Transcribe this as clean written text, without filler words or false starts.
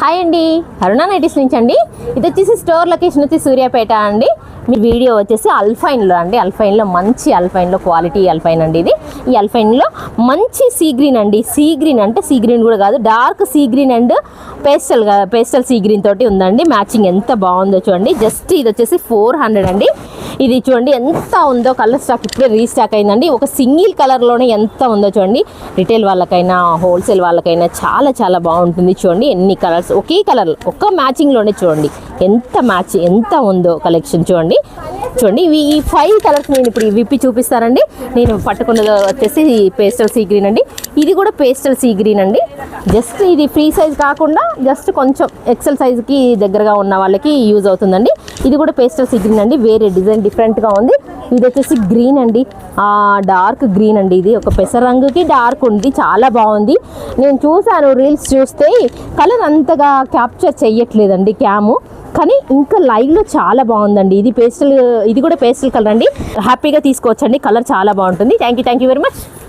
Hi అండి, అరుణ nighties నుంచి అండి. ఇది వచ్చేసి స్టోర్ లొకేషన్ వచ్చి సూర్యాపేట అండి. మీ వీడియో వచ్చేసి అల్ఫైన్లో అండి. అల్ఫైన్లో మంచి అల్ఫైన్లో క్వాలిటీ అల్ఫైన్ అండి. ఇది ఈ అల్ఫైన్లో మంచి సీ గ్రీన్ అండి. సీ గ్రీన్ అంటే సీ గ్రీన్ కూడా కాదు, dark sea green and pastel sea green తోటి ఉందండి. మ్యాచింగ్ ఎంత బాగుందో చూడండి. జస్ట్ ఇది వచ్చేసి 400 అండి. ఇది చూడండి ఎంత ఉందో. కలర్ స్టాక్ ఇప్పుడే రీస్టాక్ అయిందండి. ఒక సింగిల్ కలర్లోనే ఎంత ఉందో చూడండి. రిటైల్ వాళ్ళకైనా హోల్సేల్ వాళ్ళకైనా చాలా చాలా బాగుంటుంది. చూడండి ఎన్ని కలర్స్ ఒకే కలర్ ఒక్క మ్యాచింగ్లోనే చూడండి ఎంత ఉందో కలెక్షన్ చూడండి. ఇవి ఈ 5 కలర్స్ నేను ఇప్పుడు విప్పి చూపిస్తానండి. నేను పట్టుకున్నది వచ్చేసి పేస్టల్ సీ గ్రీన్ అండి. ఇది కూడా పేస్టల్ సీ గ్రీన్ అండి. జస్ట్ ఇది ఫ్రీ సైజ్ కాకుండా జస్ట్ కొంచెం ఎక్సెల్ సైజ్కి దగ్గరగా ఉన్న వాళ్ళకి యూజ్ అవుతుందండి. ఇది కూడా పేస్టల్ సీ గ్రీన్ అండి. వేరే డిజైన్ డిఫరెంట్గా ఉంది. ఇది వచ్చేసి గ్రీన్ అండి, డార్క్ గ్రీన్ అండి. ఇది ఒక పెసర రంగుకి డార్క్ ఉంది, చాలా బాగుంది. నేను చూసాను రీల్స్ చూస్తే కలర్ అంతగా క్యాప్చర్ చెయ్యట్లేదండి క్యాము, కానీ ఇంకా లైవ్లో చాలా బాగుందండి. ఇది కూడా పేస్టల్ కలర్ అండి. హ్యాపీగా తీసుకోవచ్చండి. కలర్ చాలా బాగుంటుంది. Thank you very much.